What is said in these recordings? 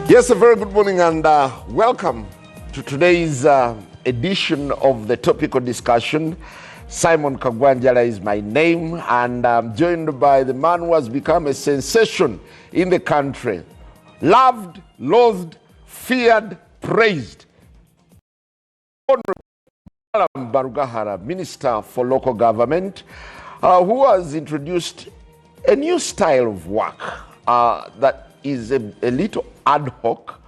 Yes, a very good morning and welcome to today's edition of the topical discussion. Simon Kagwanjala is my name, and I'm joined by the man who has become a sensation in the country. Loved, loathed, feared, praised. Hon.Balam Balugahara, Minister for Local Government, who has introduced a new style of work that is a little ad hoc.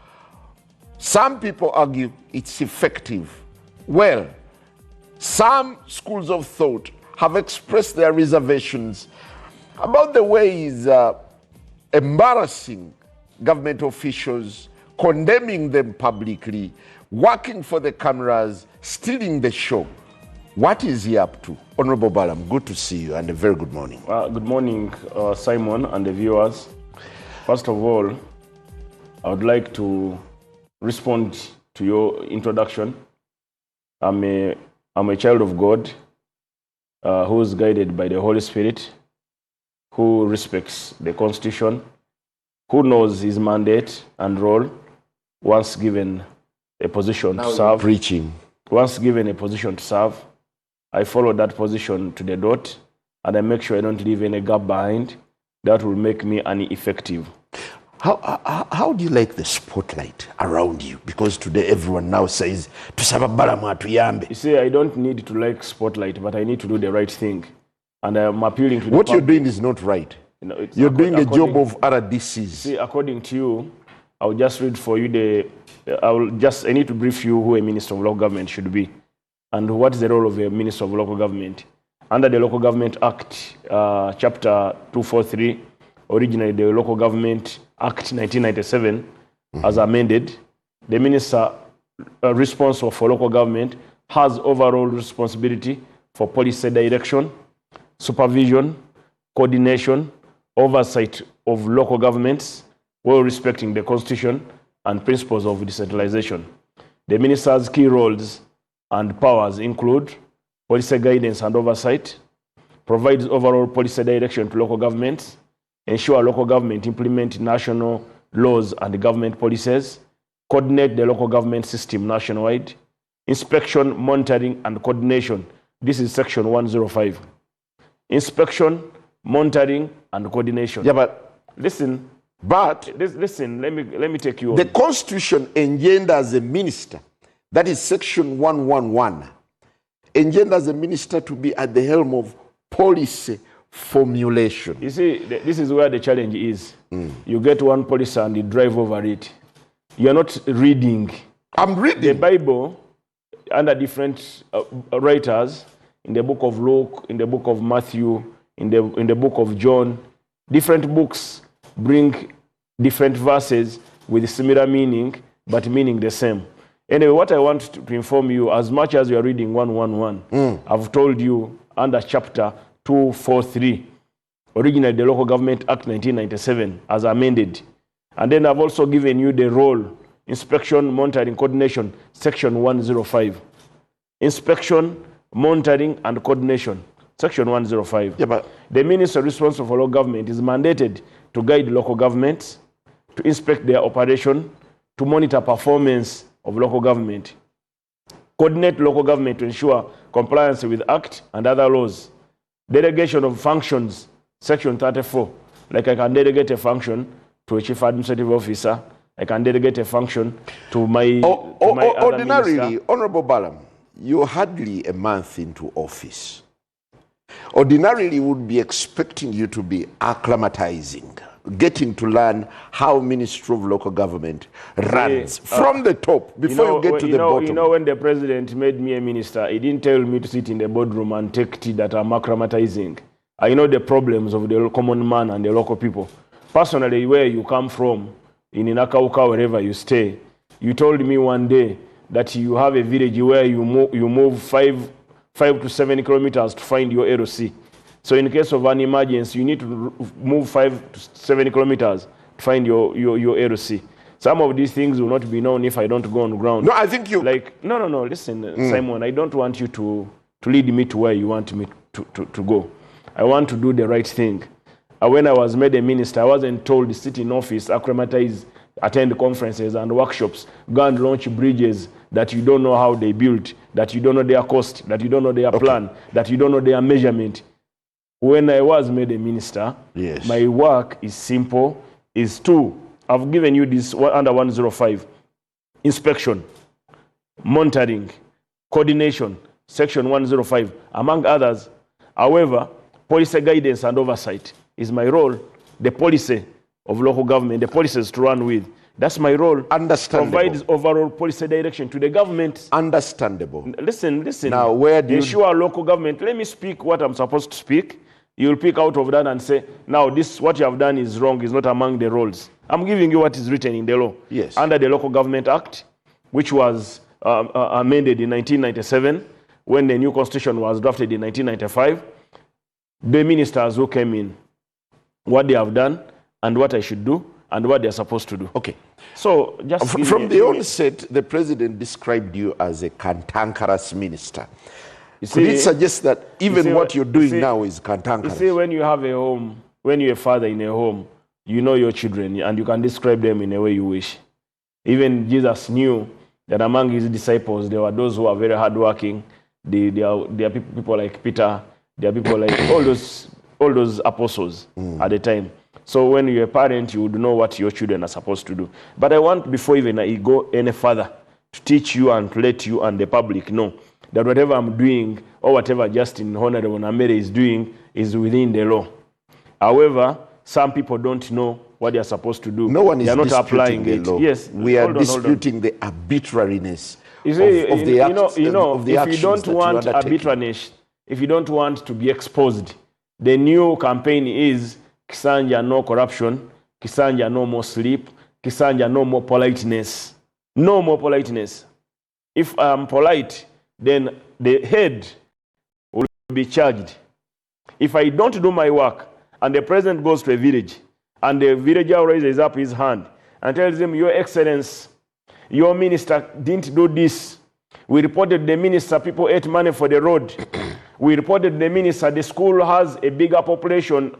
Some people argue it's effective. Well, some schools of thought have expressed their reservations about the way he's embarrassing government officials, condemning them publicly, working for the cameras, stealing the show. What is he up to? Hon.Balam, good to see you and a very good morning. Good morning, Simon and the viewers. First of all, I would like to respond to your introduction. I'm a child of God who is guided by the Holy Spirit, who respects the Constitution, who knows his mandate and role once given a position to serve. Preaching. Once given a position to serve, I follow that position to the dot, and I make sure I don't leave any gap behind that will make me ineffective. How do you like the spotlight around you? Because today everyone now says, you see, I don't need to like spotlight, but I need to do the right thing. And I'm appealing to what you're doing is not right. You know, you're doing a job of RDCs. See, according to you, I'll just read for you I need to brief you who a Minister of Local Government should be and what is the role of a Minister of Local Government. Under the Local Government Act, Chapter 243, originally the Local Government Act 1997, as amended, the Minister responsible for local government has overall responsibility for policy direction, supervision, coordination, oversight of local governments, while respecting the Constitution and principles of decentralization. The Minister's key roles and powers include policy guidance and oversight, provides overall policy direction to local governments, ensure local government implement national laws and government policies, coordinate the local government system nationwide, inspection, monitoring, and coordination. This is Section 105. Inspection, monitoring, and coordination. Yeah, but listen. Listen. Let me take you on. The Constitution engenders a minister. That is Section 111. Engenders a minister to be at the helm of policy formulation. You see, this is where the challenge is. You get one policy and you drive over it. You're not reading. I'm reading. The Bible, under different writers, in the book of Luke, in the book of Matthew, in the book of John, different books bring different verses with similar meaning, but meaning the same. Anyway, what I want to inform you, as much as you are reading 111, I've told you under chapter 243, originally the Local Government Act 1997, as amended. And then I've also given you the role, inspection, monitoring, coordination, Section 105. Inspection, monitoring, and coordination, Section 105. Yeah, but the Minister responsible for local government is mandated to guide local governments, to inspect their operation, to monitor performance of local government, coordinate local government to ensure compliance with Act and other laws, delegation of functions, Section 34. Like I can delegate a function to a chief administrative officer, I can delegate a function to my ordinarily, Hon.Balam, you're hardly a month into office. Ordinarily, would be expecting you to be acclimatizing, getting to learn how Ministry of Local Government runs from the top before you get to the bottom. You know, when the president made me a minister, he didn't tell me to sit in the boardroom and take tea that I'm acclimatizing. I know the problems of the common man and the local people. Personally, where you come from, in Inakauka, wherever you stay, you told me one day that you have a village where you move 5 to 7 kilometers to find your LOC. So in case of an emergency, you need to move 5 to 7 kilometers to find your LOC. Some of these things will not be known if I don't go on the ground. No, I think you... No, listen, Simon, I don't want you to lead me to where you want me to go. I want to do the right thing. When I was made a minister, I wasn't told to sit in office, acclimatize attend conferences and workshops, go and launch bridges that you don't know how they built, that you don't know their cost, that you don't know their plan, that you don't know their measurement. When I was made a minister, my work is simple, is two. I've given you this under 105. Inspection, monitoring, coordination, section 105, among others. However, policy guidance and oversight is my role. The policy of local government, the policies to run with. That's my role. Understandable. Provides overall policy direction to the government. Understandable. Listen. Now, where do you ensure local government? Let me speak what I'm supposed to speak. You'll pick out of that and say, now this what you have done is wrong, is not among the roles. I'm giving you what is written in the law. Yes. Under the Local Government Act, which was amended in 1997, when the new constitution was drafted in 1995, the ministers who came in, what they have done, and what I should do, and what they're supposed to do. Okay. So, just from the onset, the president described you as a cantankerous minister. Could it suggest that even what you're doing now is cantankerous? You see, when you have a home, when you're a father in a home, you know your children, and you can describe them in a way you wish. Even Jesus knew that among his disciples, there were those who are very hardworking. There are people like Peter. There are people like all those apostles at the time. So when you're a parent, you would know what your children are supposed to do. But I want, before even I go any further, to teach you and to let you and the public know that whatever I'm doing or whatever Justin Hon.Balam Balugahara is doing is within the law. However, some people don't know what they are supposed to do. No one is not disputing applying the it. law. Yes, we are disputing the arbitrariness of the actions. If you don't want arbitrage, if you don't want to be exposed, the new campaign is Kisanja no corruption, Kisanja no more sleep, Kisanja no more politeness. No more politeness. If I'm polite, then the head will be charged. If I don't do my work, and the president goes to a village, and the villager raises up his hand and tells him, Your Excellency, your minister didn't do this. We reported the minister, people ate money for the road. We reported the minister, the school has a bigger population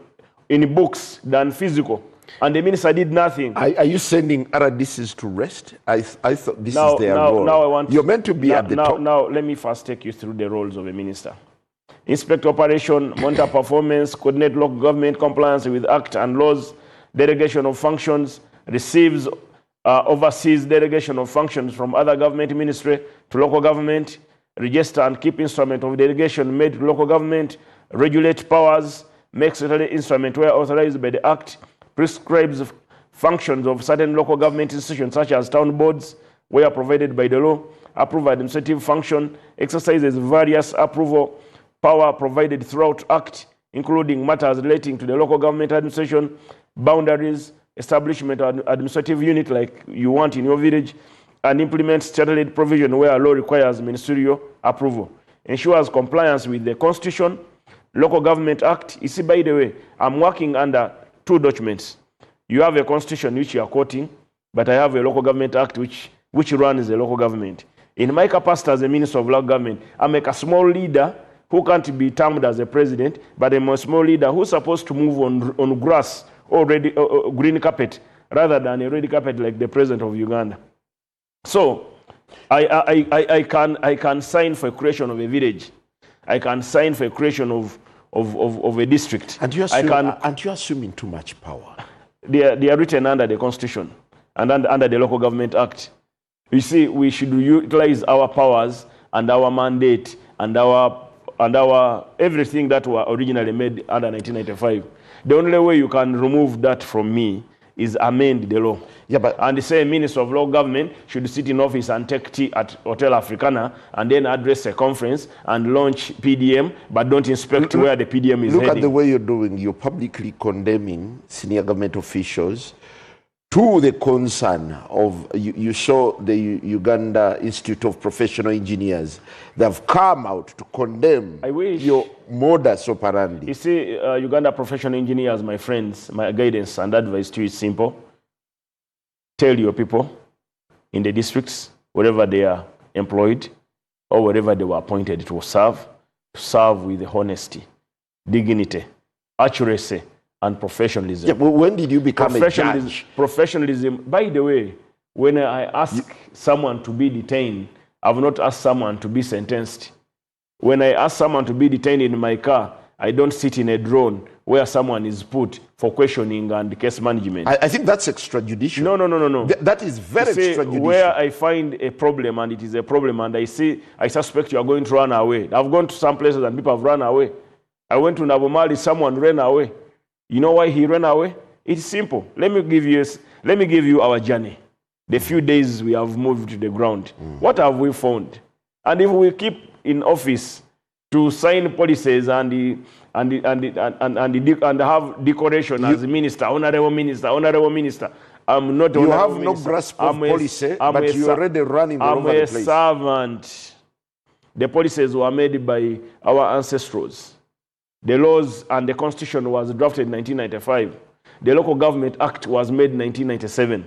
in books than physical. And the minister did nothing. Are you sending RDCs to rest? I thought this is their role. You're meant to be at the top. Now, let me first take you through the roles of a minister. Inspect operation, monitor performance, coordinate local government compliance with Act and laws, delegation of functions, receives, oversees delegation of functions from other government ministry to local government, register and keep instrument of delegation made to local government, regulate powers, makes certain instrument where authorized by the Act, prescribes functions of certain local government institutions such as town boards, where provided by the law, approve administrative function, exercises various approval power provided throughout Act, including matters relating to the local government administration, boundaries, establishment of administrative unit like you want in your village, and implements statutory provision where law requires ministerial approval. Ensures compliance with the Constitution, Local Government Act. You see, by the way, I'm working under two documents. You have a Constitution which you are quoting, but I have a Local Government Act which runs the local government. In my capacity as a Minister of Local Government, I'm like a small leader who can't be termed as a president, but I'm a small leader who's supposed to move on grass or green carpet rather than a red carpet like the president of Uganda. So I can sign for creation of a village. I can sign for creation of a district. And you're assuming too much power. They are written under the Constitution and under the Local Government Act. You see, we should utilize our powers and our mandate and our everything that were originally made under 1995. The only way you can remove that from me is amend the law. Yeah, but and the same Minister of Local Government should sit in office and take tea at Hotel Africana and then address a conference and launch PDM, but don't inspect where the PDM is heading. Look at the way you're doing. You're publicly condemning senior government officials to the concern of, you show the Uganda Institute of Professional Engineers. They have come out to condemn your modus operandi. You see, Uganda Professional Engineers, my friends, my guidance and advice to you is simple. Tell your people in the districts, wherever they are employed or wherever they were appointed to serve with honesty, dignity, accuracy, and professionalism. Yeah, but when did you become a judge? Professionalism. By the way, when I ask someone to be detained, I've not asked someone to be sentenced. When I ask someone to be detained in my car, I don't sit in a drone where someone is put for questioning and case management. I think that's extrajudicial. No. That is very extrajudicial. Where I find a problem and it is a problem and I suspect you are going to run away. I've gone to some places and people have run away. I went to Hon.Balam, someone ran away. You know why he ran away? It's simple. Let me give you our journey. The few days we have moved to the ground. What have we found? And if we keep in office to sign policies and have decoration as minister, honorable minister. I'm not. You have no grasp of policy, but you're already running all over the place. I'm a servant. The policies were made by our ancestors. The laws and the constitution was drafted in 1995. The Local Government Act was made in 1997,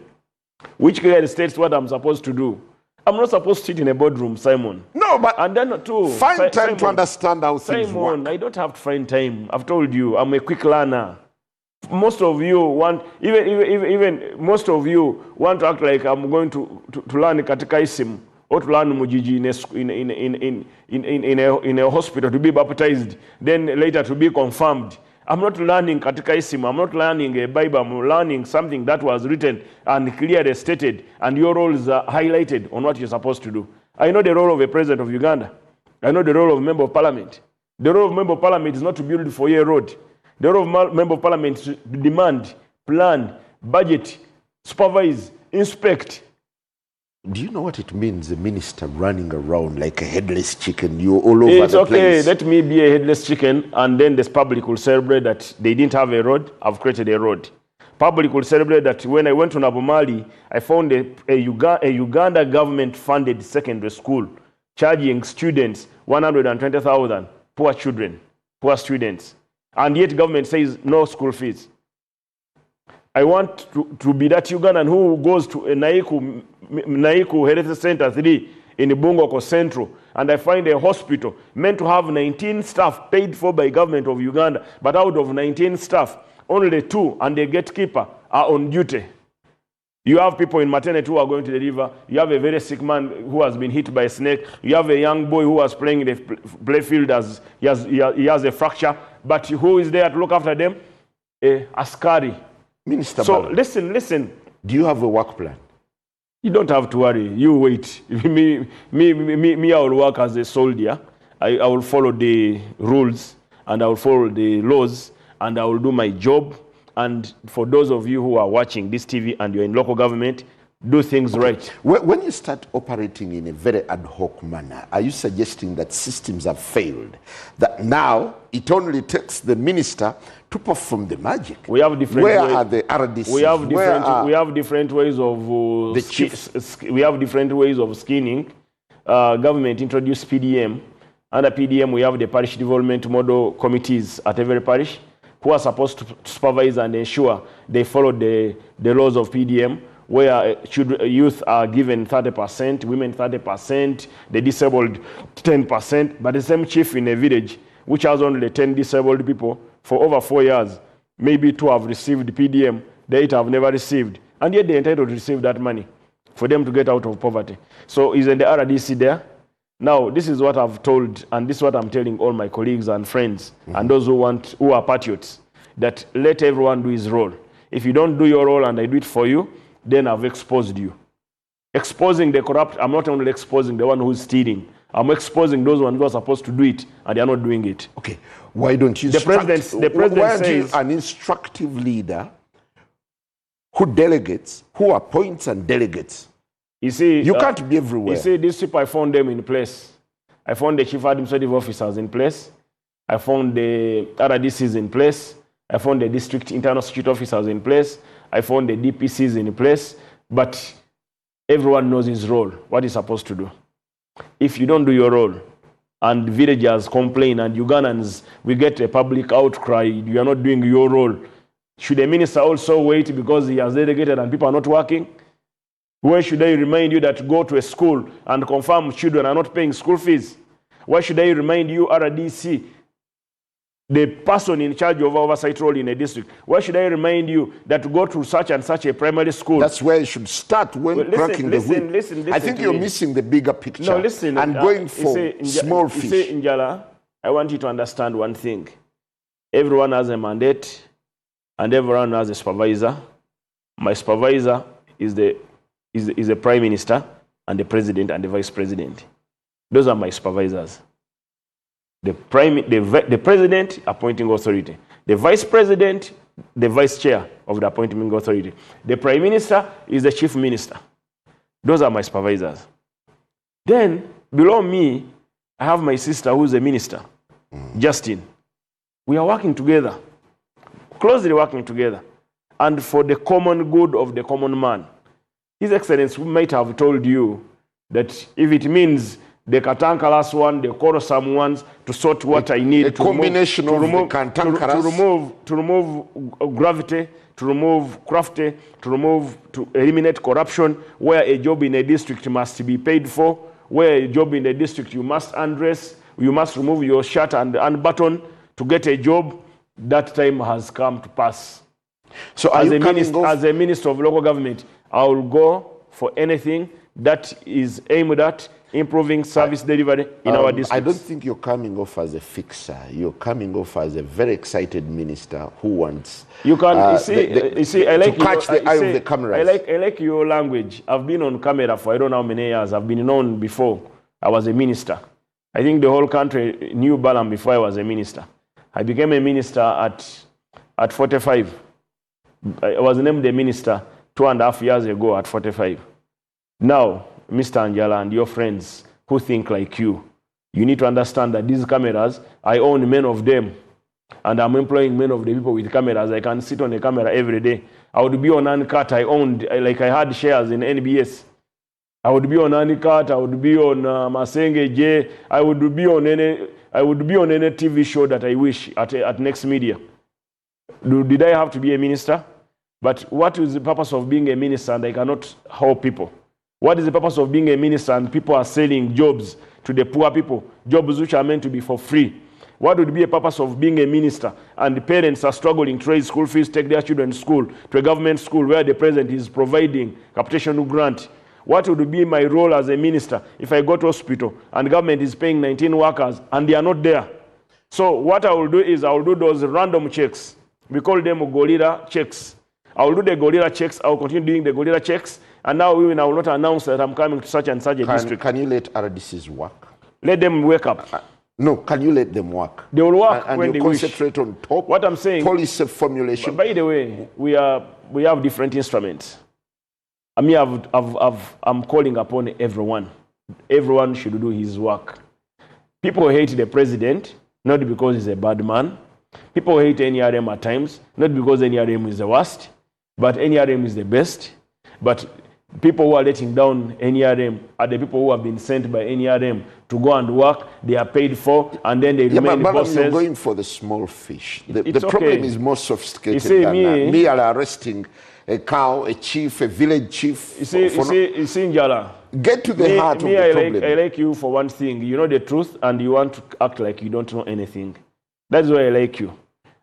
which clearly states what I'm supposed to do. I'm not supposed to sit in a boardroom, Simon. No, but and then find time to understand how things work. I don't have to find time. I've told you, I'm a quick learner. Most of you want, even most of you want to act like I'm going to learn catechism or to learn mujiji in a hospital to be baptized, then later to be confirmed. I'm not learning catechism. I'm not learning a Bible. I'm learning something that was written and clearly stated, and your roles are highlighted on what you're supposed to do. I know the role of a president of Uganda. I know the role of a member of parliament. The role of a member of parliament is not to build 4-year road. The role of a member of parliament is to demand, plan, budget, supervise, inspect. Do you know what it means, a minister running around like a headless chicken? You're all over it's the okay. place. Let me be a headless chicken, and then this public will celebrate that they didn't have a road. I've created a road. Public will celebrate that when I went to Hon.Balam, I found a Uganda government-funded secondary school charging students 120,000, poor children, poor students. And yet government says no school fees. I want to be that Ugandan who goes to a Naiku Health Center 3 in Bungoko Central, and I find a hospital meant to have 19 staff paid for by government of Uganda, but out of 19 staff, only 2 and the gatekeeper are on duty. You have people in maternity who are going to deliver. You have a very sick man who has been hit by a snake. You have a young boy who was playing in the playfield as he has a fracture. But who is there to look after them? A askari. Minister So Balan, listen. do you have a work plan? You don't have to worry. You wait. me, I will work as a soldier. I will follow the rules and I will follow the laws and I will do my job. And for those of you who are watching this TV and you're in local government, do things right. When you start operating in a very ad hoc manner, are you suggesting that systems have failed? That now it only takes the minister to perform the magic? We have different Where are the RDCs? We have different ways of we have different ways of skinning. Government introduced PDM. Under PDM, we have the parish development model committees at every parish who are supposed to supervise and ensure they follow the laws of PDM, where youth are given 30%, women 30%, the disabled 10%, but the same chief in a village, which has only 10 disabled people, for over 4 years, maybe 2 have received PDM, the 8 have never received, and yet they're entitled to receive that money for them to get out of poverty. So isn't the RDC there? Now, this is what I've told, and this is what I'm telling all my colleagues and friends, and those who are patriots, that let everyone do his role. If you don't do your role and I do it for you, then I've exposed you. Exposing the corrupt, I'm not only exposing the one who's stealing, I'm exposing those ones who are supposed to do it, and they are not doing it. Okay, why don't you the president says an instructive leader who delegates, who appoints and delegates? You see, you can't be everywhere. You see, these people, I found them in place. I found the chief administrative officers in place. I found the RDCs in place. I found the district internal security officers in place. I found the DPCs in place. But everyone knows his role, what he's supposed to do. If you don't do your role, and villagers complain, and Ugandans, we get a public outcry, you are not doing your role, should a minister also wait because he has delegated and people are not working? Why should I remind you that go to a school and confirm children are not paying school fees? Why should I remind you, RDC, the person in charge of oversight role in a district. Why should I remind you that to go to such and such a primary school? That's where you should start when cracking the whip. Listen I think you're missing the bigger picture. No, listen. And going for small fish. Say, Njala, I want you to understand one thing. Everyone has a mandate and everyone has a supervisor. My supervisor is the prime minister and the president and the vice president. Those are my supervisors. The president, appointing authority. The vice president, the vice chair of the appointing authority. The prime minister is the chief minister. Those are my supervisors. Then, below me, I have my sister who's a minister, Justin. We are working together, closely working together, and for the common good of the common man. His Excellency might have told you that if it means the Katankaras one, the Korosam ones, to sort what I need. A combination of the Katankaras. To remove gravity, to remove crafty, to eliminate corruption, where a job in a district must be paid for, where a job in a district you must undress, you must remove your shirt and unbutton to get a job. That time has come to pass. So as a minister of local government, I will go for anything that is aimed at improving service delivery in our district. I don't think you're coming off as a fixer. You're coming off as a very excited minister who wants you can I like to catch the eye of the cameras. I like your language. I've been on camera for I don't know how many years. I've been known before I was a minister. I think the whole country knew Balam before I was a minister. I became a minister at 45. I was named a minister 2.5 years ago at 45. Now, Mr. Njala and your friends who think like you need to understand that these cameras, I own many of them. And I'm employing many of the people with cameras. I can sit on a camera every day. I would be on Uncut. I had shares in NBS. I would be on Uncut. I would be on Masenge J. I would be on any TV show that I wish at Next Media. Did I have to be a minister? But what is the purpose of being a minister and I cannot help people? What is the purpose of being a minister and people are selling jobs to the poor people, jobs which are meant to be for free? What would be a purpose of being a minister and the parents are struggling to raise school fees, take their children to school, to a government school where the president is providing capitation grant? What would be my role as a minister if I go to hospital and the government is paying 19 workers and they are not there? So what I will do is I will do those random checks. We call them gorilla checks. I will do the gorilla checks. I will continue doing the gorilla checks. And now I will not announce that I'm coming to such and such a district. Can you let RDCs work? Let them wake up. No, can you let them work? They will work and when they concentrate wish. On top. What I'm saying, policy formulation. By the way, we have different instruments. I mean, I'm calling upon everyone. Everyone should do his work. People hate the president, not because he's a bad man. People hate NRM at times, not because NRM is the worst, but NRM is the best. But people who are letting down NRM are the people who have been sent by NRM to go and work. They are paid for, and then they remain bosses. You're going for the small fish. The problem is more sophisticated than that. Me are arresting a cow, a chief, a village chief. You see, Njala. Get to the heart of the problem. I like you for one thing. You know the truth, and you want to act like you don't know anything. That's why I like you.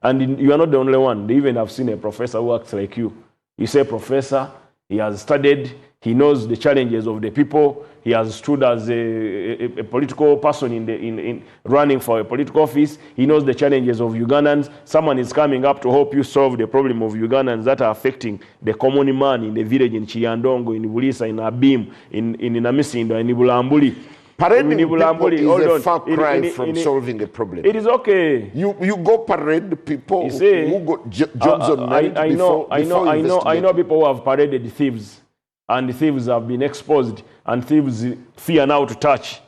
And you are not the only one. They even have seen a professor who acts like you. You say professor, he has studied, he knows the challenges of the people, he has stood as a political person in running for a political office, he knows the challenges of Ugandans. Someone is coming up to help you solve the problem of Ugandans that are affecting the common man in the village, in Chiyandongo, in Bulisa, in Abim, in Namisindo, in Ibulambuli. Parading people is a far cry from solving a problem. It is okay. You go parade people who got jobs on merit I know people who have paraded thieves, and the thieves have been exposed, and thieves fear now to touch.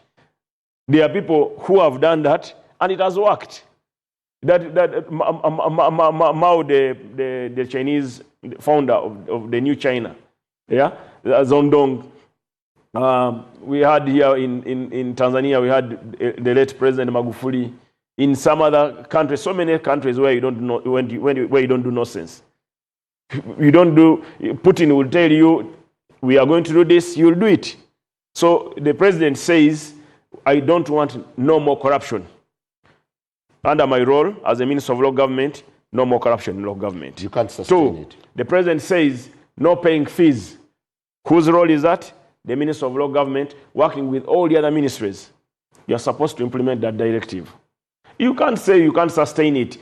There are people who have done that, and it has worked. Mao, the Chinese founder of the new China, Zondong. We had here in Tanzania, we had the late President Magufuli. In some other countries, so many countries where you don't know where you don't do nonsense. You don't do. Putin will tell you, we are going to do this. You'll do it. So the president says, I don't want no more corruption. under my role as a Minister of Local Government, no more corruption in local government. You can't sustain it. The President says no paying fees. Whose role is that? The Minister of Local Government, working with all the other ministries. You are supposed to implement that directive. You can't say you can't sustain it.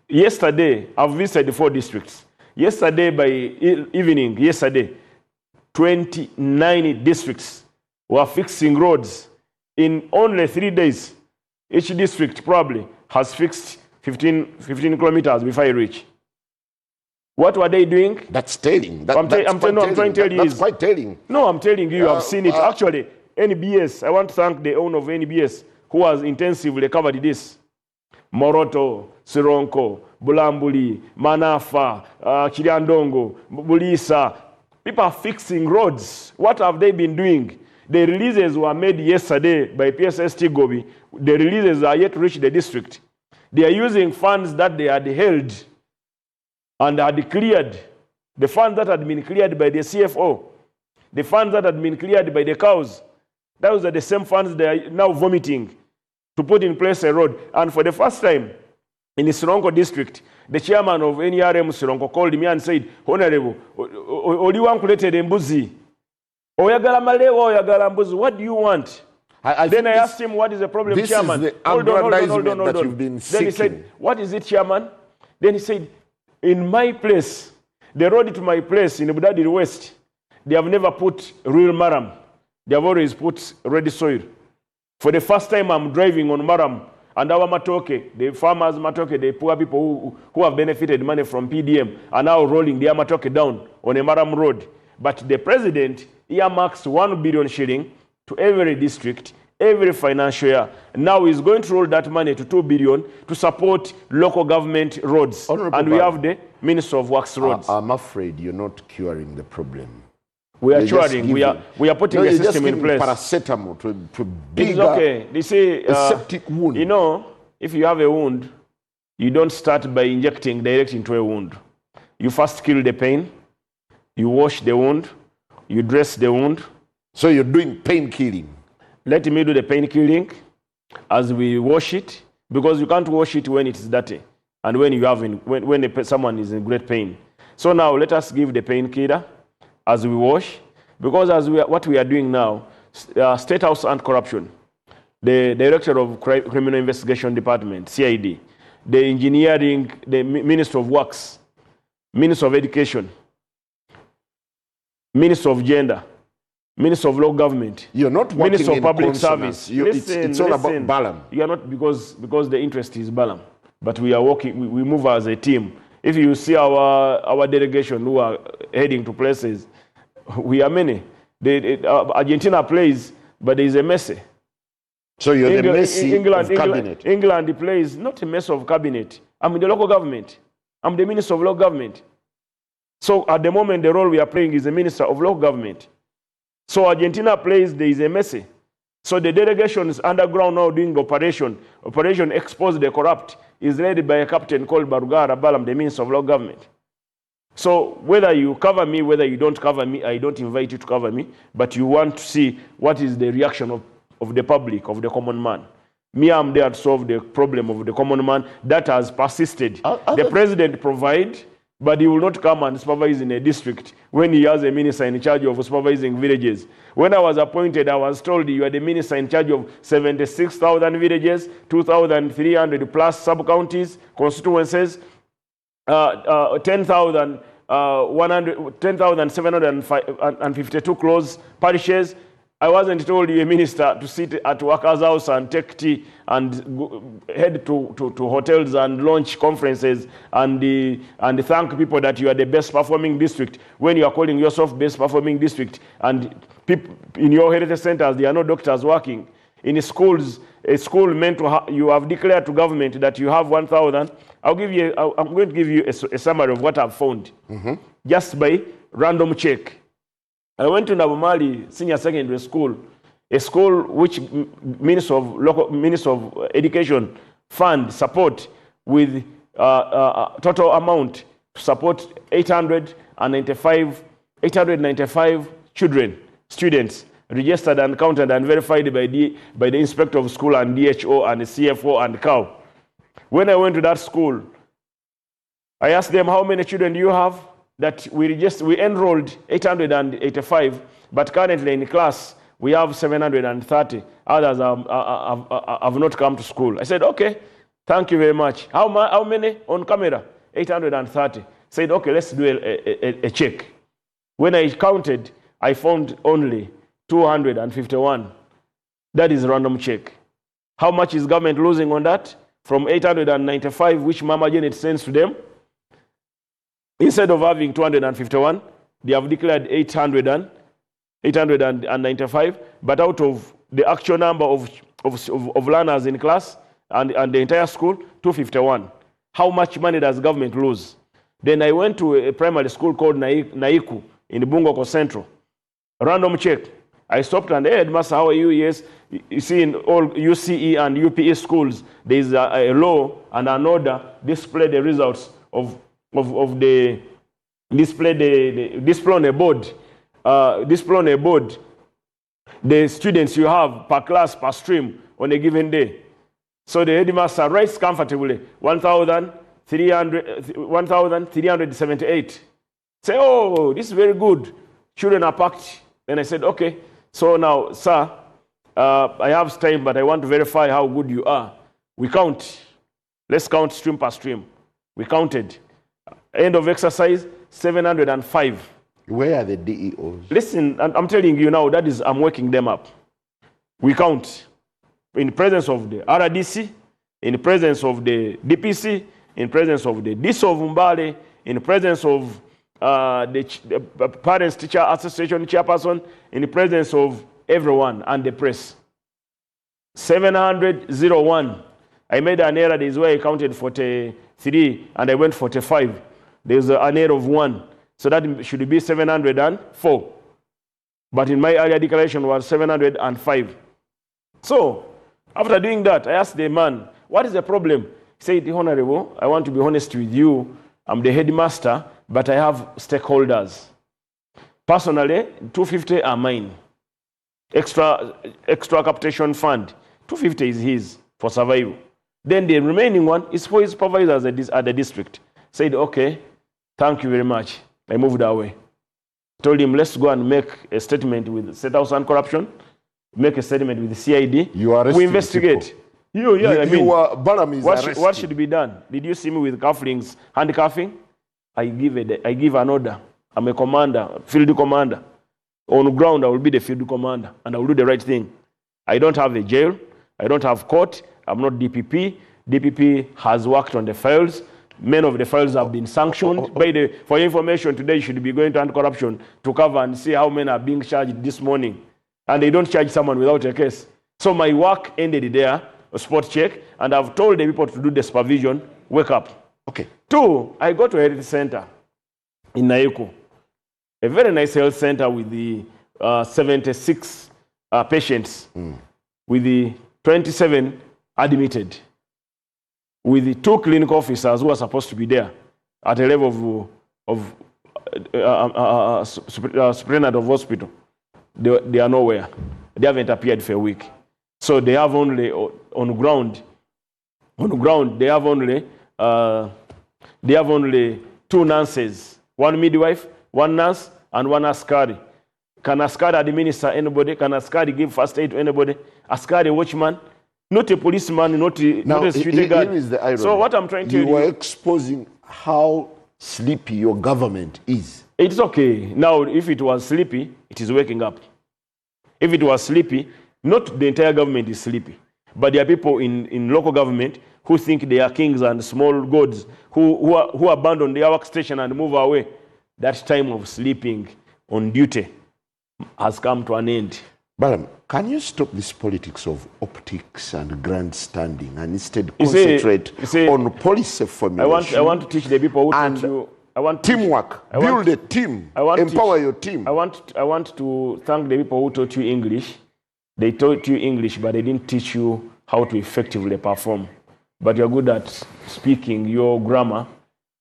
Yesterday, I've visited 4 districts. Yesterday, by evening, 29 districts were fixing roads. In only 3 days, each district probably has fixed 15 kilometers before I reach. What were they doing? That's telling. I'm trying to tell you. That's quite telling. No, I'm telling you, I've seen it. Actually, NBS, I want to thank the owner of NBS who has intensively covered this. Moroto, Sironko, Bulambuli, Manafa, Chiriandongo, Bulisa. People are fixing roads. What have they been doing? The releases were made yesterday by PSST Gobi. The releases are yet to reach the district. They are using funds that they had held and had cleared. The funds that had been cleared by the CFO. The funds that had been cleared by the cows. Those are the same funds they are now vomiting to put in place a road. And for the first time in the Sironko district, the chairman of NRM Sironko called me and said, Honorable, Oliwankulete Mbuzi. What do you want? Then I asked him, what is the problem, this Chairman? This is the aggrandizement that you've been seeking. Then he said, what is it, Chairman? Then he said, in my place, the road to my place in Budadi West, they have never put real maram. They have always put ready soil. For the first time I'm driving on maram, and our matoke, the farmers matoke, the poor people who have benefited money from PDM, are now rolling their matoke down on a maram road. But the President earmarks 1 billion shilling to every district, every financial year. Now he's going to roll that money to 2 billion to support local government roads. And we have the Minister of Works roads. I'm afraid you're not curing the problem. We are curing. We are putting a system in place. Paracetamol to bigger, it's okay. They say a septic wound. You know, if you have a wound, you don't start by injecting direct into a wound. You first kill the pain. You wash the wound. You dress the wound. So you're doing pain killing. Let me do the pain killing as we wash it, because you can't wash it when it's dirty and when you have when someone is in great pain. So now let us give the painkiller as we wash, because what we are doing now, State House Anti-Corruption, the Director of Criminal Investigation Department, CID, the Engineering, the Minister of Works, Minister of Education, Minister of Gender, Minister of Local Government. You're not working Minister of in Public consonance. Service. It's all about Balam. You are not, because the interest is Balam. But we are working, we move as a team. If you see our delegation who are heading to places, we are many. Argentina plays, but there is a Messi. So you're the Messi of cabinet. England plays, not a mess of cabinet. I'm in the local government. I'm the Minister of Local Government. So at the moment, the role we are playing is the Minister of Local Government. So Argentina plays, there is a Messi. So the delegation is underground now doing Operation Expose the Corrupt, is led by a captain called Hon.Balam, the Minister of Local Government. So whether you cover me, whether you don't cover me, I don't invite you to cover me, but you want to see what is the reaction of the public, of the common man. Me, I'm there to solve the problem of the common man that has persisted. The president provides, but he will not come and supervise in a district when he has a minister in charge of supervising villages. When I was appointed, I was told you are the minister in charge of 76,000 villages, 2,300 plus sub-counties, constituencies, 10,752 close parishes. I wasn't told you're a minister to sit at workers' house and take tea and head to hotels and launch conferences and thank people that you are the best performing district when you are calling yourself best performing district, and people in your heritage centers there are no doctors working. In schools, a school you have declared to government that you have 1,000. I'm going to give you a summary of what I've found just by random check. I went to Nabumali Senior Secondary School, a school which Minister of Education fund support with total amount to support 895 students registered and counted and verified by the Inspector of School and DHO and the CFO and COW. When I went to that school, I asked them, how many children do you have? That we enrolled 885, but currently in class, we have 730. Others have not come to school. I said, okay, thank you very much. How many on camera? 830. Said, okay, let's do a check. When I counted, I found only 251. That is random check. How much is government losing on that? From 895, which Mama Janet sends to them, instead of having 251, they have declared 895, but out of the actual number of learners in class and the entire school, 251. How much money does government lose? Then I went to a primary school called Naiku in Bungoko Central. Random check. I stopped and, hey, headmaster, how are you? Yes. You see, in all UCE and UPE schools, there is a law and an order display the results of the display on a board. Display on a board the students you have per class, per stream on a given day. So the headmaster writes comfortably 1,378. Say, oh, this is very good. Children are packed. Then I said, okay. So now, sir, I have time, but I want to verify how good you are. We count. Let's count stream per stream. We counted. End of exercise, 705. Where are the DEOs? Listen, I'm telling you now, I'm working them up. We count in the presence of the RDC, in the presence of the DPC, in the presence of the DC of Mbale, in the presence of the Parents Teacher Association chairperson, in the presence of everyone and the press. 701. I made an error. This is where I counted 43 and I went 45. There's an error of 1. So that should be 704. But in my earlier declaration was 705. So after doing that, I asked the man, what is the problem? He said, Honorable, I want to be honest with you. I'm the headmaster, but I have stakeholders. Personally, 250 are mine. Extra capitation fund, 250 is his for survival. Then the remaining one is for his supervisors at the district. Said, okay, thank you very much. I moved away. Told him, let's go and make a statement with State House Anti-Corruption, make a statement with the CID. We investigate. Balam is what should be done? Did you see me with cufflinks, handcuffing? I give an order. I'm a commander, field commander. On ground, I will be the field commander, and I will do the right thing. I don't have a jail. I don't have court. I'm not DPP. DPP has worked on the files. Many of the files have been sanctioned. For your information, today you should be going to anti-corruption to cover and see how many are being charged this morning. And they don't charge someone without a case. So my work ended there, a spot check, and I've told the people to do the supervision, wake up. Okay. 2, I go to a health center in Naiku. A very nice health center with the 76 patients, with the 27 admitted, with the 2 clinical officers who are supposed to be there at a level of superintendent of hospital. They are nowhere. They haven't appeared for a week. So they have only on ground. They have only 2 nurses, 1 midwife, 1 nurse, and 1 askari. Can askari administer anybody? Can askari give first aid to anybody? Askari watchman, not a policeman, not a security guard. Here is the irony. So what I'm trying to tell you, you are exposing how sleepy your government is. It's okay. Now, if it was sleepy, it is waking up. If it was sleepy, not the entire government is sleepy, but there are people in local government who think they are kings and small gods, who abandon their workstation and move away. That time of sleeping on duty has come to an end. Balam, can you stop this politics of optics and grandstanding and instead concentrate on policy formulation? I want to teach the people who and you. Teamwork. Build a team. Empower your team. I want to thank the people who taught you English. They taught you English, but they didn't teach you how to effectively perform. But you're good at speaking your grammar.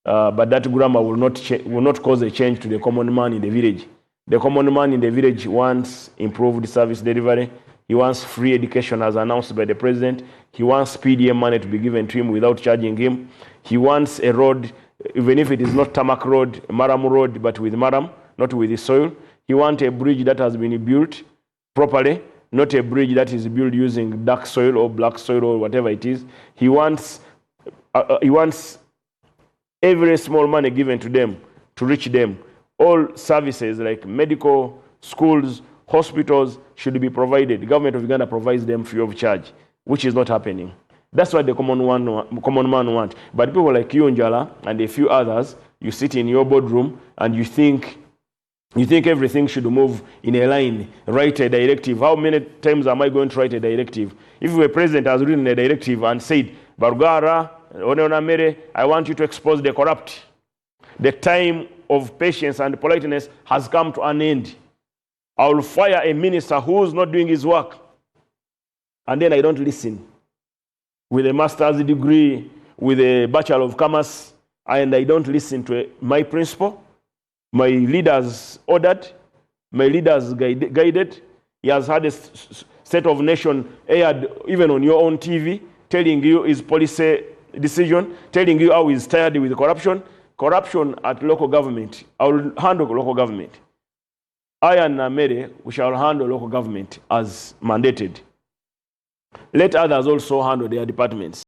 But that grammar will not cause a change to the common man in the village. The common man in the village wants improved service delivery. He wants free education as announced by the president. He wants PDM money to be given to him without charging him. He wants a road, even if it is not tarmac road, maram road, but with maram, not with the soil. He wants a bridge that has been built properly, not a bridge that is built using dark soil or black soil or whatever it is. He wants every small money given to them to reach them. All services like medical, schools, hospitals should be provided. The government of Uganda provides them free of charge, which is not happening. That's what the common man wants. But people like you, Njala, and a few others, you sit in your boardroom and you think everything should move in a line, write a directive. How many times am I going to write a directive? If the president has written a directive and said, Balugahara, Hon.Balam, I want you to expose the corrupt. The time of patience and politeness has come to an end. I will fire a minister who is not doing his work. And then I don't listen. With a master's degree, with a Bachelor of Commerce, and I don't listen to my principal. My leaders ordered, my leaders guided. He has had a state of nation aired even on your own TV, telling you his policy decision, telling you how he's tired with corruption. Corruption at local government. I will handle local government. I and Namere, we shall handle local government as mandated. Let others also handle their departments.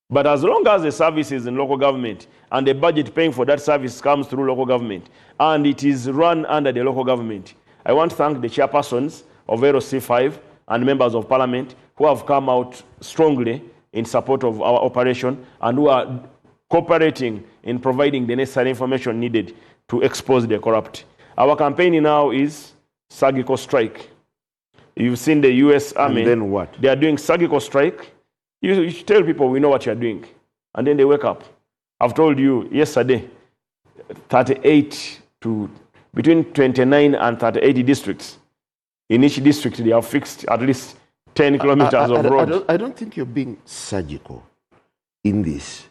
But as long as the service is in local government and the budget paying for that service comes through local government and it is run under the local government, I want to thank the chairpersons of LC5 and members of parliament who have come out strongly in support of our operation and who are cooperating in providing the necessary information needed to expose the corrupt. Our campaign now is surgical strike. You've seen the U.S. Army. And then what? They are doing surgical strike. You tell people we know what you're doing. And then they wake up. I've told you yesterday, 38 to between 29 and 38 districts. In each district, they have fixed at least 10 kilometers of road. I don't think you're being surgical in this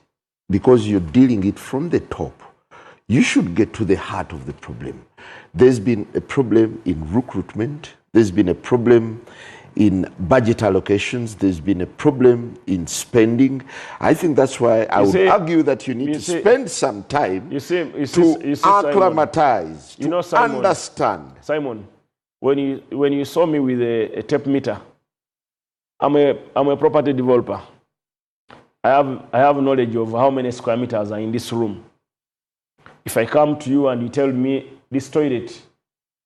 because you're dealing it from the top. You should get to the heart of the problem. There's been a problem in recruitment. There's been a problem in budget allocations. There's been a problem in spending. I think that's why I would argue that you need to spend some time to acclimatize, to understand. Simon, when you saw me with a tape meter, I'm a property developer. I have knowledge of how many square meters are in this room. If I come to you and you tell me this toilet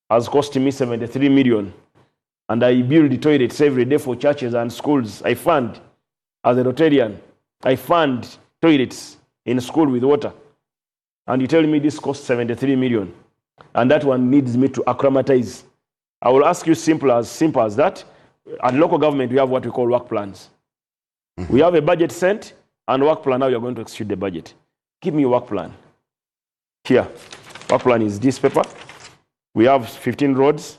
has cost me 73 million, and I build the toilets every day for churches and schools, I fund, as a Rotarian, I fund toilets in school with water, and you tell me this costs 73 million, and that one needs me to acclimatize, I will ask you simple as that. At local government, we have what we call work plans. We have a budget sent, and work plan, now you're going to execute the budget. Give me a work plan. Here, work plan is this paper. We have 15 roads.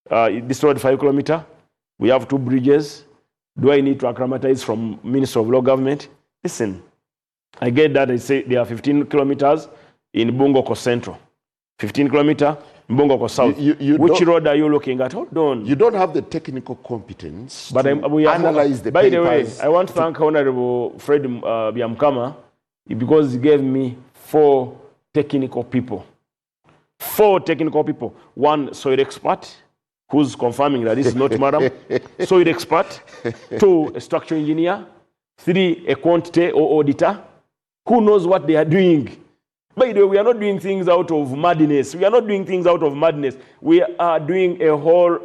This road 5 kilometers. We have 2 bridges. Do I need to acclimatize from Minister of Law Government? Listen, I get that. I say there are 15 kilometers in Bungoko Central, 15 kilometers in Bungoko South. Which road are you looking at? Hold on. You don't have the technical competence to analyze the papers. By the way, I want to thank Honorable Fred Biamkama because he gave me 4 technical people. 4 technical people. 1 soil expert, who's confirming that this is not madam. Soil expert. 2, a structural engineer. 3, a quantity or auditor. Who knows what they are doing? By the way, we are not doing things out of madness. We are not doing things out of madness. We are doing a whole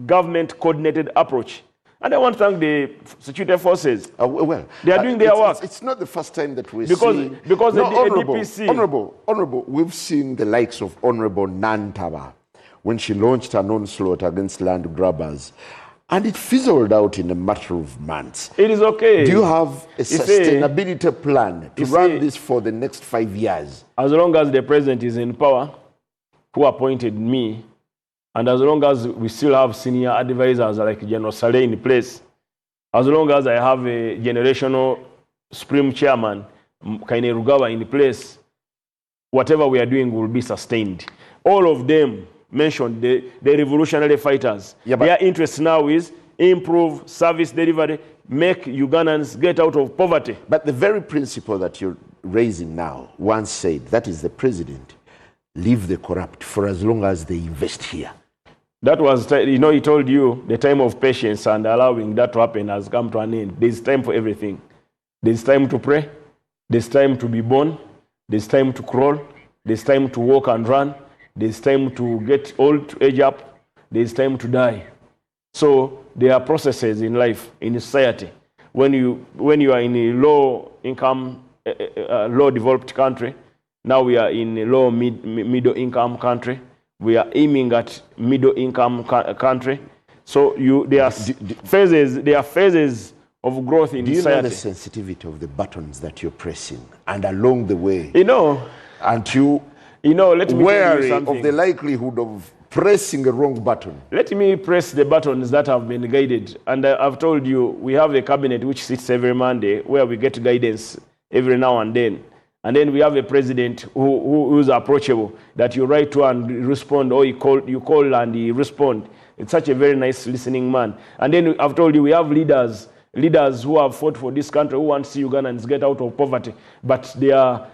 government coordinated approach. And I want to thank the security forces. Well, they are doing their work. It's not the first time that we're seeing... Because the DPC... Honorable, we've seen the likes of Honorable Nantaba when she launched an onslaught against land grabbers. And it fizzled out in a matter of months. It is okay. Do you have a sustainability plan to run this for the next 5 years? As long as the president is in power, who appointed me, and as long as we still have senior advisors like General Saleh in place, As long as I have a generational Supreme Chairman, Kainerugawa, in place, whatever we are doing will be sustained. All of them mentioned the revolutionary fighters. Yeah, their interest now is improve service delivery, make Ugandans get out of poverty. But the very principle that you're raising now once said, that is the president, leave the corrupt for as long as they invest here. That was, he told you the time of patience and allowing that to happen has come to an end. There's time for everything. There's time to pray. There's time to be born. There's time to crawl. There's time to walk and run. There's time to get old, to age up. There's time to die. So there are processes in life, in society. When you are in a low income, low developed country, now we are in a low middle income country. We are aiming at middle income country. So there are phases of growth in society. Do you know the sensitivity of the buttons that you're pressing, and along the way, aren't you wary of the likelihood of pressing the wrong button? Let me press the buttons that have been guided. And I've told you, we have a cabinet which sits every Monday where we get guidance every now and then. And then we have a president who is approachable, that you write to and respond, or you call and he respond. It's such a very nice listening man. And then I've told you, we have leaders who have fought for this country, who want to see Ugandans get out of poverty, but they are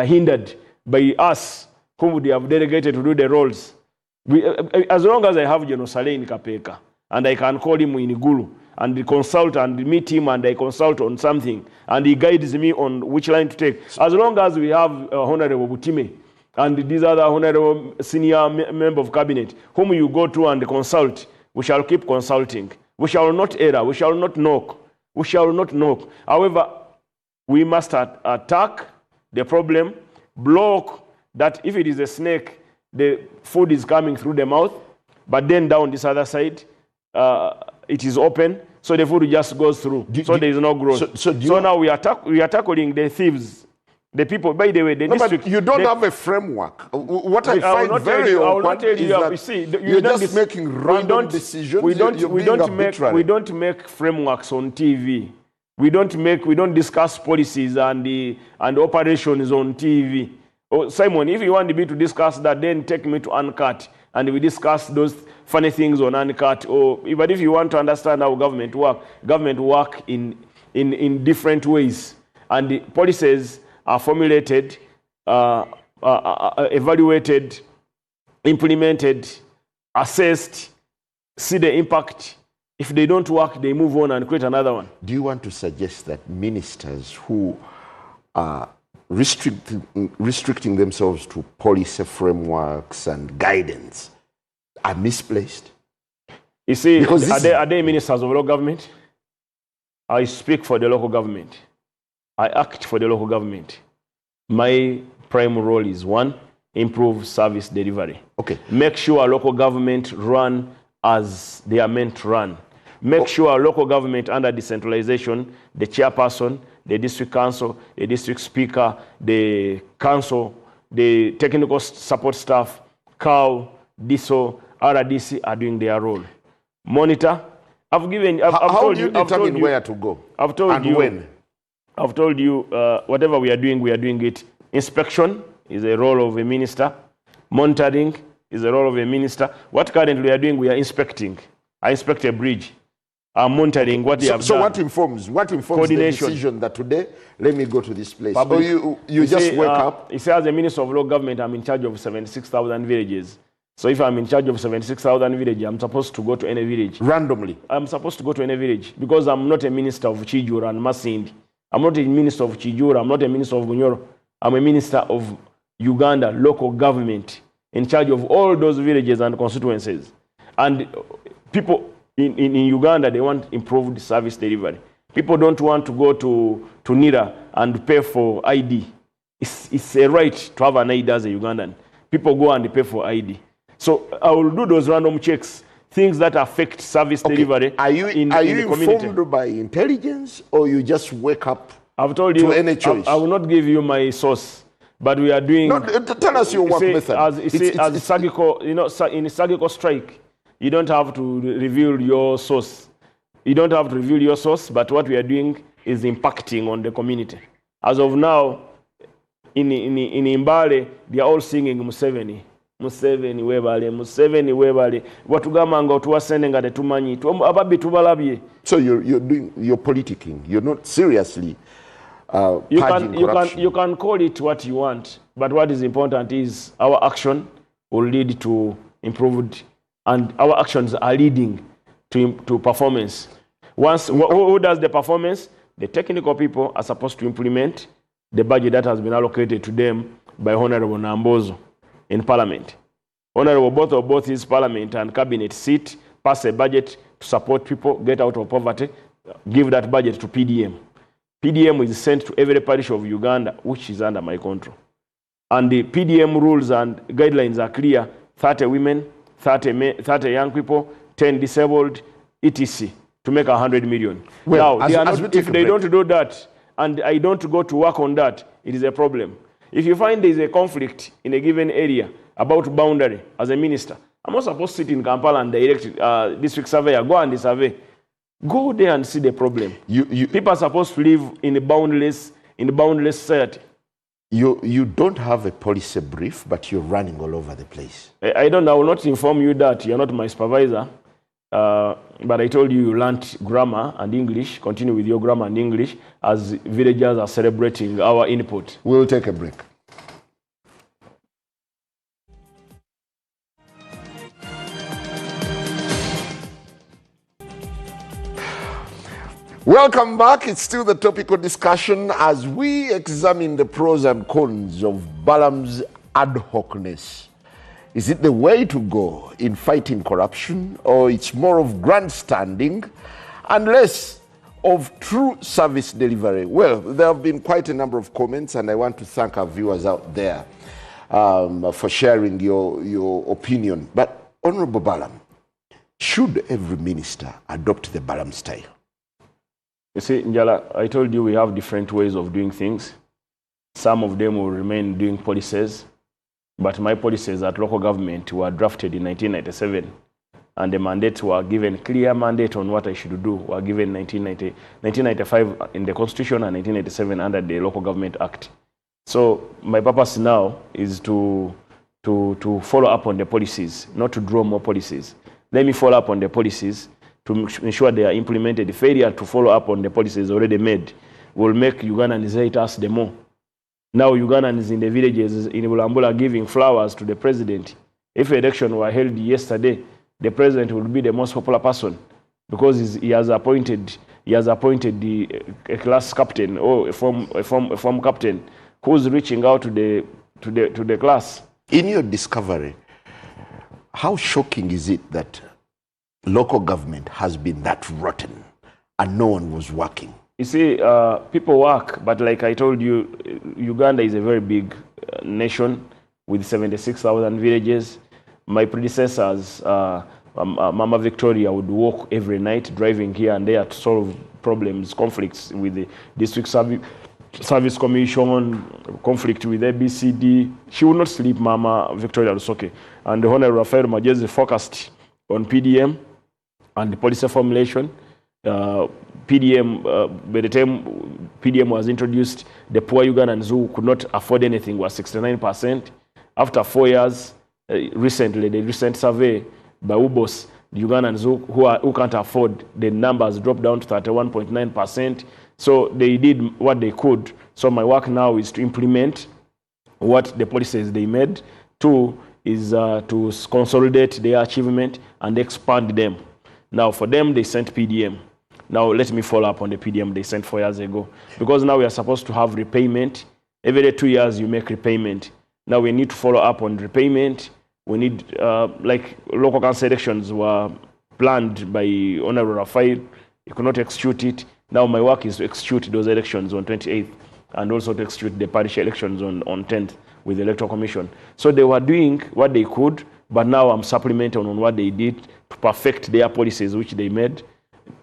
hindered by us, whom they have delegated to do the roles. As long as I have General Saleh in Kapeka, and I can call him in Igulu, and consult and meet him, and I consult on something, and he guides me on which line to take. As long as we have Honorable Butime and these other honorable senior member of cabinet, whom you go to and consult, we shall keep consulting. We shall not err. We shall not knock. We shall not knock. However, we must attack the problem, block that if it is a snake, the food is coming through the mouth, but then down this other side, it is open, so the food just goes through. So there is no growth. So now we are tackling the thieves, the people. By the way, the district. But you don't have a framework. What I find very awkward is that you're just making random decisions. We don't make frameworks on TV. We don't discuss policies and operations on TV. Oh, Simon, if you want me to discuss that, then take me to Uncut, and we discuss those funny things on Uncut. But if you want to understand how government work in different ways, and the policies are formulated, evaluated, implemented, assessed, see the impact. If they don't work, they move on and create another one. Do you want to suggest that ministers who are restricting themselves to policy frameworks and guidance are misplaced? You see, are they ministers of local government? I speak for the local government. I act for the local government. My prime role is, one, improve service delivery. Okay. Make sure local government run as they are meant to run. Make sure local government under decentralization, the chairperson, the district council, the district speaker, the council, the technical support staff, COW, DISO, RDC are doing their role. Monitor. How do you determine where to go? I've told you when. I've told you whatever we are doing it. Inspection is a role of a minister. Monitoring is a role of a minister. What currently we are doing, we are inspecting. I inspect a bridge. I'm monitoring what they have done. So what informs the decision that today, let me go to this place? Or you just wake up? You say, as a minister of local government, I'm in charge of 76,000 villages. So if I'm in charge of 76,000 villages, I'm supposed to go to any village. Randomly? I'm supposed to go to any village because I'm not a minister of Chijura and Masindi. I'm not a minister of Chijura. I'm not a minister of Bunyoro. I'm a minister of Uganda local government in charge of all those villages and constituencies. And people in Uganda, they want improved service delivery. People don't want to go to NIRA and pay for ID. It's a right to have an ID as a Ugandan. People go and pay for ID. So I will do those random checks, things that affect service delivery in the community. Informed by intelligence, or you just wake up I've told you, to any choice? I will not give you my source, but we are doing... No, tell us your work method. As Sagiko, in Sagiko strike, you don't have to reveal your source. You don't have to reveal your source, but what we are doing is impacting on the community. As of now, in Mbale, they are all singing Museveni. Museveni webale, Museveni webale. Watugamba nga otuwasende nga tetumanyi. Ababi tubalabye. So you're politicking. You're not seriously purging corruption. You can call it what you want, but what is important is our action will lead to improved, and our actions are leading to performance. Once who does the performance? The technical people are supposed to implement the budget that has been allocated to them by Hon.Balam Nambozo in Parliament. Honorable both his Parliament and Cabinet sit, pass a budget to support people, get out of poverty, give that budget to PDM. PDM is sent to every parish of Uganda, which is under my control. And the PDM rules and guidelines are clear: 30 women, 30 young people, 10 disabled, etc. to make 100 million. Well, now, if they don't do that, and I don't go to work on that, it is a problem. If you find there is a conflict in a given area about boundary, as a minister, I'm not supposed to sit in Kampala and direct district surveyor, go and survey. Go there and see the problem. People are supposed to live in a boundless society. You don't have a policy brief, but you're running all over the place. I will not inform you that you're not my supervisor. But I told you learned grammar and English. Continue with your grammar and English as villagers are celebrating our input. We'll take a break. Welcome back. It's still the topical discussion as we examine the pros and cons of Balam's ad hocness. Is it the way to go in fighting corruption, or it's more of grandstanding and less of true service delivery? Well, there have been quite a number of comments, and I want to thank our viewers out there for sharing your opinion. But Honorable Balam, should every minister adopt the Balam style? You see, Njala, I told you we have different ways of doing things. Some of them will remain doing policies. But my policies at local government were drafted in 1997, and the mandates were given, clear mandate on what I should do, were given 1995 in the Constitution and 1987 under the Local Government Act. So my purpose now is to follow up on the policies, not to draw more policies. Let me follow up on the policies to ensure they are implemented. The failure to follow up on the policies already made will make Ugandans hate us the more. Now Ugandans in the villages in Bulambula giving flowers to the president. If election were held yesterday, the president would be the most popular person because he has appointed a class captain or a form captain who's reaching out to the class. In your discovery, how shocking is it that local government has been that rotten and no one was working? You see, people work, but like I told you, Uganda is a very big nation with 76,000 villages. My predecessors, Mama Victoria, would walk every night driving here and there to solve problems, conflicts with the District Service Commission, conflict with ABCD. She would not sleep, Mama Victoria Lusoke. And the Honorable Rafael Majezi focused on PDM and the policy formulation. PDM, by the time PDM was introduced, the poor Ugandans who could not afford anything was 69%. After 4 years, recently, the recent survey by UBOS, the Ugandans who can't afford, the numbers dropped down to 31.9%. So they did what they could. So my work now is to implement what the policies they made. Two is to consolidate their achievement and expand them. Now for them, they sent PDM. Now let me follow up on the PDM they sent 4 years ago. Because now we are supposed to have repayment. Every 2 years you make repayment. Now we need to follow up on repayment. We need, like local council elections were planned by Honorable Rafael. You could not execute it. Now my work is to execute those elections on 28th and also to execute the parish elections on 10th with the Electoral Commission. So they were doing what they could, but now I'm supplementing on what they did to perfect their policies which they made,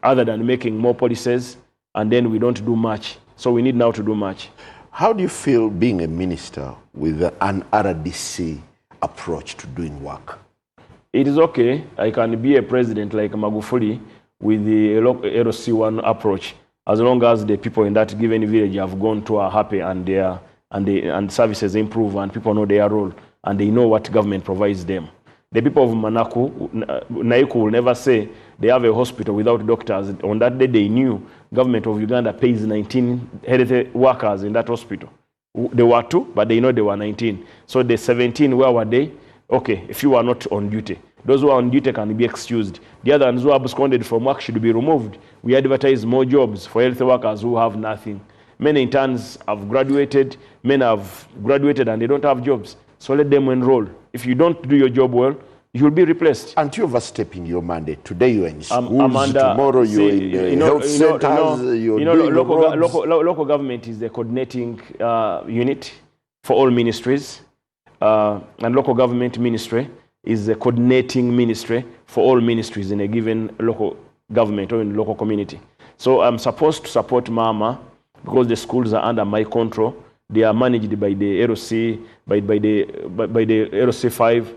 other than making more policies, and then we don't do much. So we need now to do much. How do you feel being a minister with an RDC approach to doing work? It is okay. I can be a president like Magufuli with the LOC1 approach, as long as the people in that given village have gone to are happy and services improve and people know their role and they know what government provides them. The people of Naiku will never say they have a hospital without doctors. On that day, they knew government of Uganda pays 19 health workers in that hospital. There were 2, but they know there were 19. So the 17, where were they? Okay, if you were not on duty. Those who are on duty can be excused. The other ones who are absconded from work should be removed. We advertise more jobs for health workers who have nothing. Many interns have graduated. Many have graduated and they don't have jobs. So let them enroll. If you don't do your job well, you'll be replaced. Aren't you overstepping your mandate? Today you're in schools, tomorrow you're in the health centers, you're doing local government is the coordinating unit for all ministries. And local government ministry is the coordinating ministry for all ministries in a given local government or in local community. So I'm supposed to support Mama because the schools are under my control. They are managed by the LOC, by the LOC 5,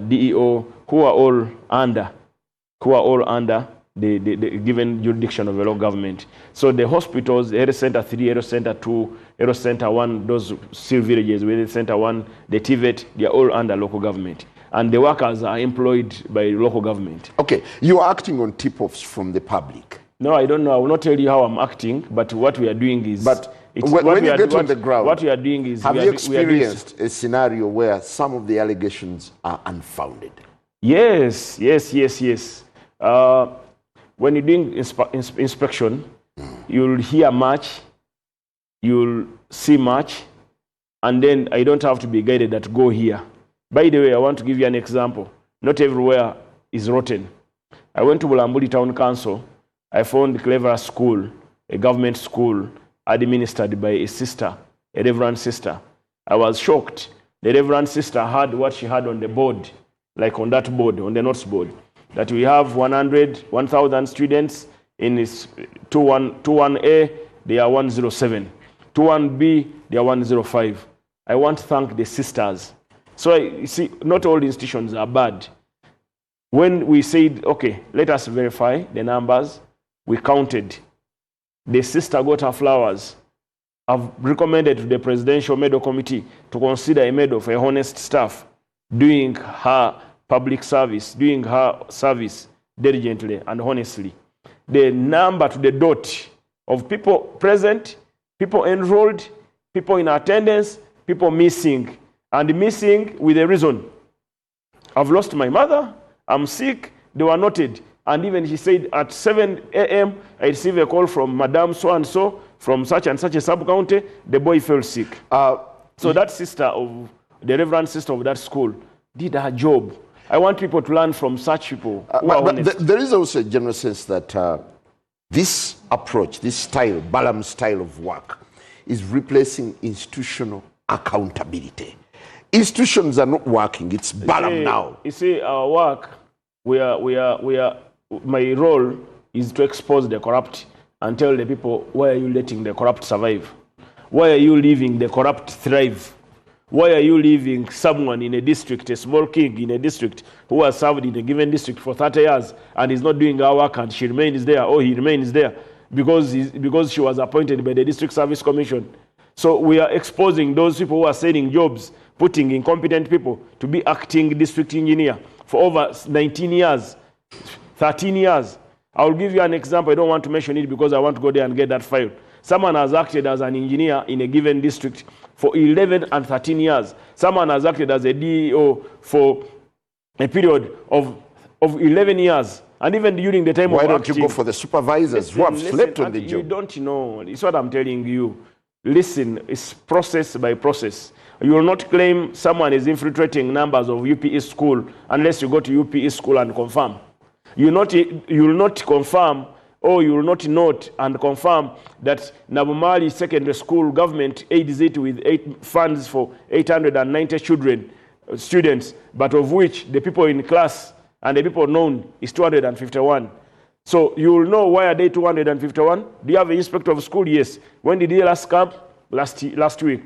DEO, who are all under the given jurisdiction of the local government. So the hospitals, the Health Center 3, Health Center 2, Health Center 1, those still villages with Health Center 1, the TVET, they are all under local government. And the workers are employed by local government. Okay, you are acting on tip-offs from the public. No, I don't know. I will not tell you how I'm acting, but what we are doing is... But when you get on the ground, what we are doing is... Have you experienced a scenario where some of the allegations are unfounded? Yes. When you're doing inspection, you'll hear much, you'll see much, and then I don't have to be guided that go here. By the way, I want to give you an example. Not everywhere is rotten. I went to Bulambuli Town Council. I found Clever School, a government school, administered by a sister, a reverend sister. I was shocked. The reverend sister had what she had on the board, like on that board, on the notes board, that we have 1,000 students in this 21A, they are 107. 21B, they are 105. I want to thank the sisters. So you see, not all institutions are bad. When we said, okay, let us verify the numbers, we counted. The sister got her flowers. I've recommended to the Presidential Medal Committee to consider a medal for a honest staff doing her public service, doing her service diligently and honestly. The number to the dot of people present, people enrolled, people in attendance, people missing, and missing with a reason. I've lost my mother, I'm sick, they were noted. And even she said at 7 a.m., I received a call from Madame so-and-so from such and such a sub-county, the boy fell sick. So that sister of, the reverend sister of that school did her job. I want people to learn from such people who are honest. There is also a general sense that this approach, this style, Balam's style of work, is replacing institutional accountability. Institutions are not working. It's Balam now. You see, our work, my role is to expose the corrupt and tell the people, why are you letting the corrupt survive? Why are you leaving the corrupt thrive? Why are you leaving someone in a district, a small king in a district, who has served in a given district for 30 years and is not doing our work and she remains there, or he remains there because she was appointed by the District Service Commission? So we are exposing those people who are selling jobs, putting incompetent people to be acting district engineer for over 19 years, 13 years. I will give you an example. I don't want to mention it because I want to go there and get that file. Someone has acted as an engineer in a given district for 11 and 13 years. Someone has acted as a DEO for a period of 11 years. And even during the time Why of don't you go for the supervisors who have slept on the job? You don't know. It's what I'm telling you. Listen, it's process by process. You will not claim someone is infiltrating numbers of UPE school unless you go to UPE school and confirm. You will not confirm, or you will not note and confirm that Nabumali Secondary School government aids it with funds for 890 students, but of which the people in class and the people known is 251. So you will know, why are they 251? Do you have an inspector of school? Yes. When did he last come? Last week.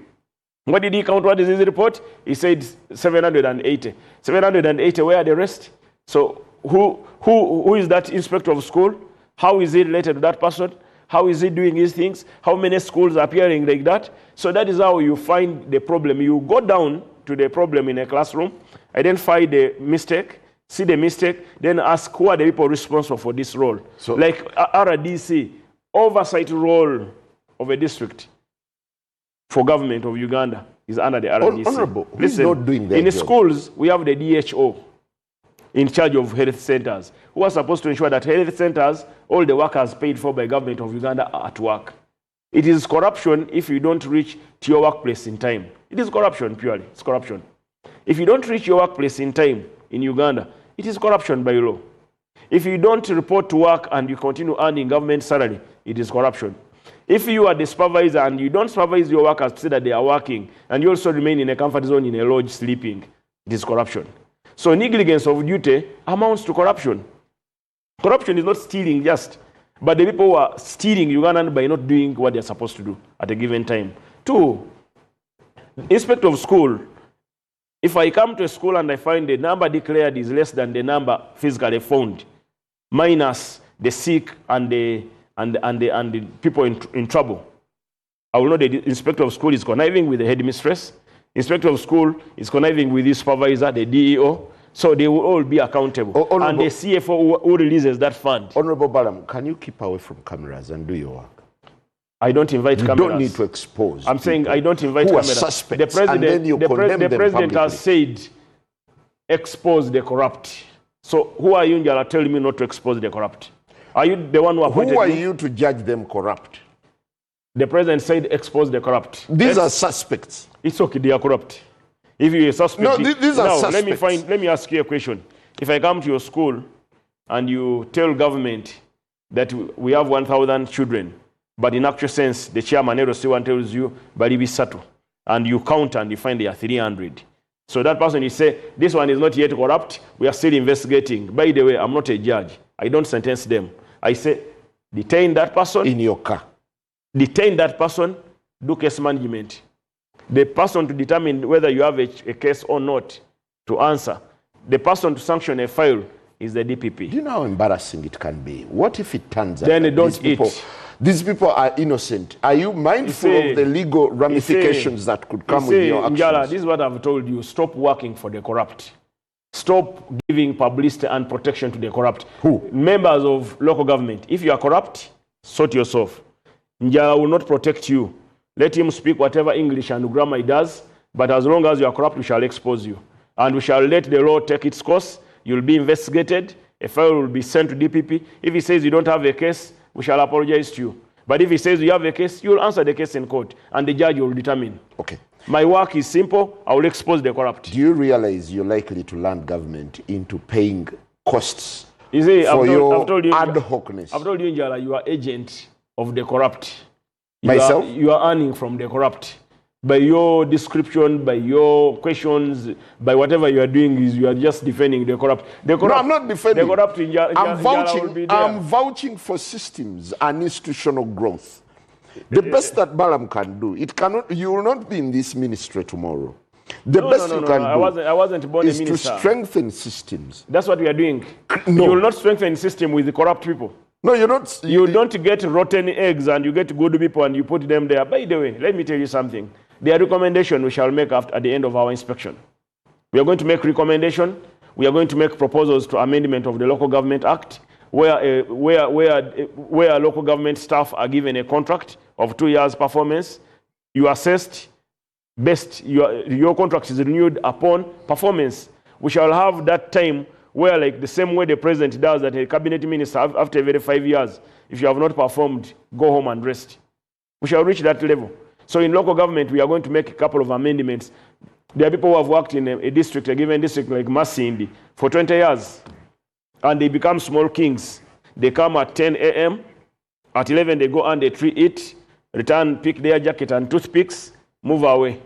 What did he count? What is his report? He said 780. 780, where are the rest? So who is that inspector of school? How is he related to that person? How is he doing these things? How many schools are appearing like that? So that is how you find the problem. You go down to the problem in a classroom, identify the mistake, see the mistake, then ask who are the people responsible for this role. So, like RDC, oversight role of a district for government of Uganda is under the RDC. Honorable, who's not doing that in job? Schools, we have the DHO in charge of health centers, who are supposed to ensure that health centers, all the workers paid for by government of Uganda are at work. It is corruption if you don't reach to your workplace in time. It is corruption, purely. It's corruption. If you don't reach your workplace in time in Uganda, it is corruption by law. If you don't report to work and you continue earning government salary, it is corruption. If you are the supervisor and you don't supervise your workers to say that they are working, and you also remain in a comfort zone in a lodge sleeping, it is corruption. So negligence of duty amounts to corruption. Corruption is not stealing just, but the people who are stealing Ugandan by not doing what they're supposed to do at a given time. 2, inspector of school. If I come to a school and I find the number declared is less than the number physically found, minus the sick and the people in trouble, I will know the inspector of school is conniving with the headmistress. Inspector of school is conniving with the supervisor, the DEO. So they will all be accountable. And the CFO who releases that fund. Honorable Balam, can you keep away from cameras and do your work? I don't invite cameras. You don't need to expose. I'm saying I don't invite cameras. Cameras. Suspects, the president has said, expose the corrupt. So who are you, Njala, telling me not to expose the corrupt? Are you the one who appointed Who are you to judge them corrupt? The president said, expose the corrupt. These are suspects. It's okay, they are corrupt. If you are suspect, no, these are suspects. Let me ask you a question. If I come to your school and you tell government that we have 1,000 children, but in actual sense, the chairman tells you, Balibi Sato, and you count and you find there are 300. So that person, you say, this one is not yet corrupt, we are still investigating. By the way, I'm not a judge. I don't sentence them. I say, detain that person. In your car. Detain that person, do case management. The person to determine whether you have a case or not, to answer. The person to sanction a file is the DPP. Do you know how embarrassing it can be? What if it turns out that these people are innocent? Are you mindful of the legal ramifications that could come with your actions? Njala, this is what I've told you. Stop working for the corrupt. Stop giving publicity and protection to the corrupt. Who? Members of local government. If you are corrupt, sort yourself. Njala will not protect you. Let him speak whatever English and grammar he does, but as long as you are corrupt, we shall expose you. And we shall let the law take its course. You'll be investigated. A file will be sent to DPP. If he says you don't have a case, we shall apologize to you. But if he says you have a case, you'll answer the case in court, and the judge will determine. Okay. My work is simple. I will expose the corrupt. Do you realize you're likely to land government into paying costs for your ad hocness? I've told you, Njala, you are agent of the corrupt. Myself? You are earning from the corrupt. By your description, by your questions, by whatever you are doing, you are just defending the corrupt. No, I'm not defending. The corrupt in I'm vouching for systems and institutional growth. The best that Balam can do, you will not be in this ministry tomorrow. The best you can do I wasn't born is a minister. to strengthen systems. That's what we are doing. No. You will not strengthen the system with the corrupt people. No, you're not. You don't get rotten eggs and you get good people and you put them there. By the way, let me tell you something. There are recommendations we shall make at the end of our inspection. We are going to make recommendation. We are going to make proposals to amendment of the Local Government Act, where local government staff are given a contract of 2 years performance. You assessed best. Your contract is renewed upon performance. We shall have that time where, like the same way the president does that a cabinet minister after every 5 years, if you have not performed, go home and rest. We shall reach that level. So in local government, we are going to make a couple of amendments. There are people who have worked in a district, a given district like Masindi, for 20 years. And they become small kings. They come at 10 a.m. At 11, they go and they eat, return, pick their jacket and toothpicks, move away.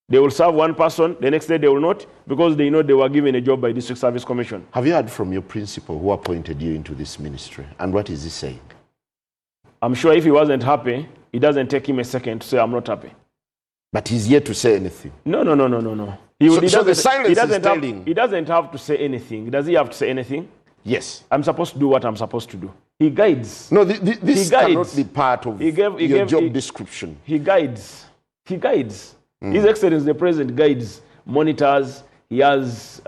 They will serve one person, the next day they will not, because they know they were given a job by District Service Commission. Have you heard from your principal who appointed you into this ministry? And what is he saying? I'm sure if he wasn't happy, it doesn't take him a second to say, I'm not happy. But he's yet to say anything. No. So the silence is telling. He doesn't have to say anything. Does he have to say anything? Yes. I'm supposed to do what I'm supposed to do. He guides. No, this He guides. cannot be part of He your job description. He guides. He guides. His Excellency the President guides, monitors. He has